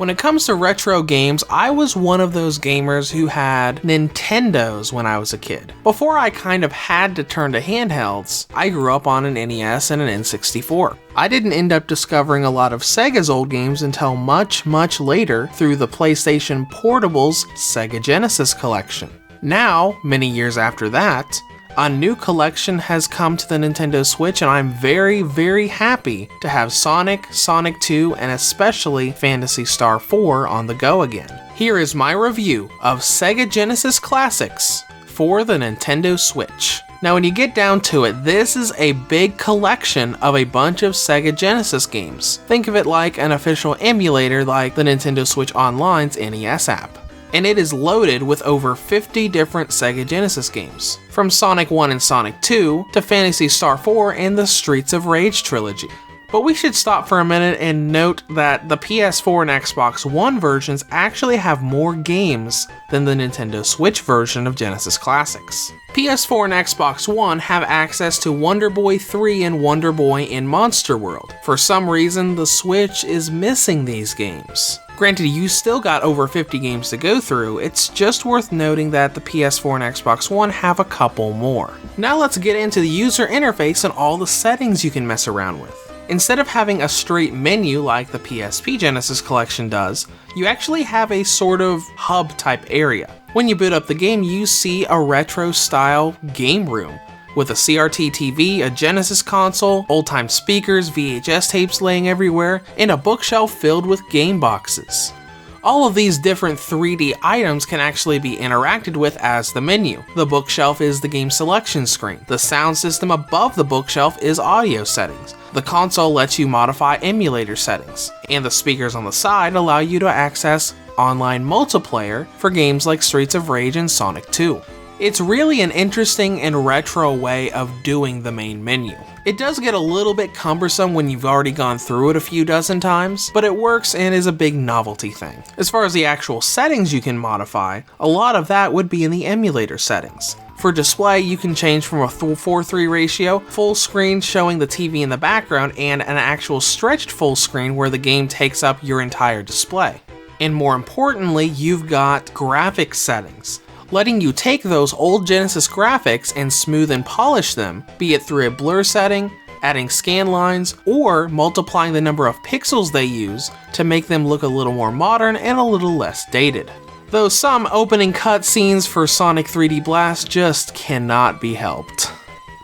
When it comes to retro games, I was one of those gamers who had Nintendos when I was a kid. Before I kind of had to turn to handhelds, I grew up on an NES and an N64. I didn't end up discovering a lot of Sega's old games until much later through the PlayStation Portable's Sega Genesis collection. Now, many years after that, a new collection has come to the Nintendo Switch, and I'm very happy to have Sonic, Sonic 2, and especially Phantasy Star 4 on the go again. Here is my review of Sega Genesis classics for the Nintendo Switch. Now when you get down to it, this is a big collection of a bunch of Sega Genesis games. Think of it like an official emulator like the Nintendo Switch Online's NES app. And it is loaded with over 50 different Sega Genesis games, from Sonic 1 and Sonic 2 to Phantasy Star 4 and the Streets of Rage trilogy. But we should stop for a minute and note that the PS4 and Xbox One versions actually have more games than the Nintendo Switch version of Genesis Classics. PS4 and Xbox One have access to Wonder Boy 3 and Wonder Boy in Monster World. For some reason, the Switch is missing these games. Granted, you still got over 50 games to go through, it's just worth noting that the PS4 and Xbox One have a couple more. Now let's get into the user interface and all the settings you can mess around with. Instead of having a straight menu like the PSP Genesis collection does, you actually have a sort of hub type area. When you boot up the game, you see a retro style game room with a CRT TV, a Genesis console, old-time speakers, VHS tapes laying everywhere, and a bookshelf filled with game boxes. All of these different 3D items can actually be interacted with as the menu. The bookshelf is the game selection screen. The sound system above the bookshelf is audio settings. The console lets you modify emulator settings. And the speakers on the side allow you to access online multiplayer for games like Streets of Rage and Sonic 2. It's really an interesting and retro way of doing the main menu. It does get a little bit cumbersome when you've already gone through it a few dozen times, but it works and is a big novelty thing. As far as the actual settings you can modify, a lot of that would be in the emulator settings. For display, you can change from a 4:3 ratio, full screen showing the TV in the background, and an actual stretched full screen where the game takes up your entire display. And more importantly, you've got graphics settings, letting you take those old Genesis graphics and smooth and polish them, be it through a blur setting, adding scan lines, or multiplying the number of pixels they use to make them look a little more modern and a little less dated. Though some opening cutscenes for Sonic 3D Blast just cannot be helped.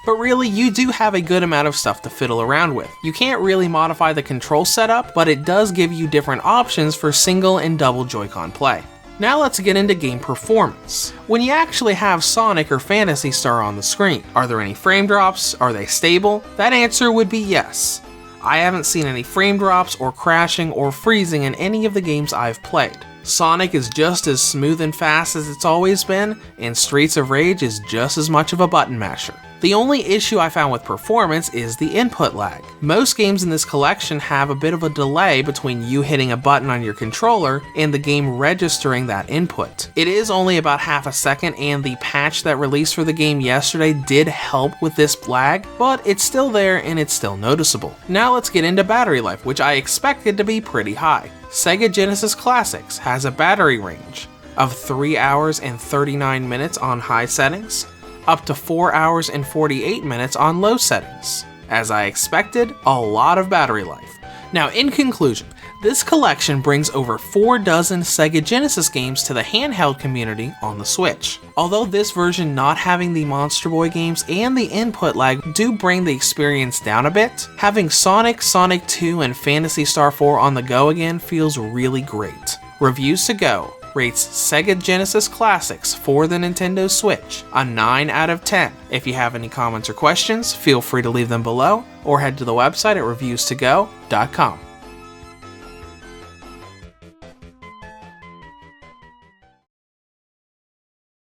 But really, you do have a good amount of stuff to fiddle around with. You can't really modify the control setup, but it does give you different options for single and double Joy-Con play. Now let's get into game performance. When you actually have Sonic or Phantasy Star on the screen, are there any frame drops? Are they stable? That answer would be yes. I haven't seen any frame drops or crashing or freezing in any of the games I've played. Sonic is just as smooth and fast as it's always been, and Streets of Rage is just as much of a button masher. The only issue I found with performance is the input lag. Most games in this collection have a bit of a delay between you hitting a button on your controller and the game registering that input. It is only about half a second, and the patch that released for the game yesterday did help with this lag, but it's still there and it's still noticeable. Now let's get into battery life, which I expected to be pretty high. Sega Genesis Classics has a battery range of 3 hours and 39 minutes on high settings, up to 4 hours and 48 minutes on low settings. As I expected, a lot of battery life. Now in conclusion, this collection brings over 4 dozen Sega Genesis games to the handheld community on the Switch. Although this version not having the Monster Boy games and the input lag do bring the experience down a bit, having Sonic, Sonic 2, and Phantasy Star 4 on the go again feels really great. Reviews to go rates Sega Genesis Classics for the Nintendo Switch a 9 out of 10. If you have any comments or questions, feel free to leave them below or head to the website at reviewstogo.com.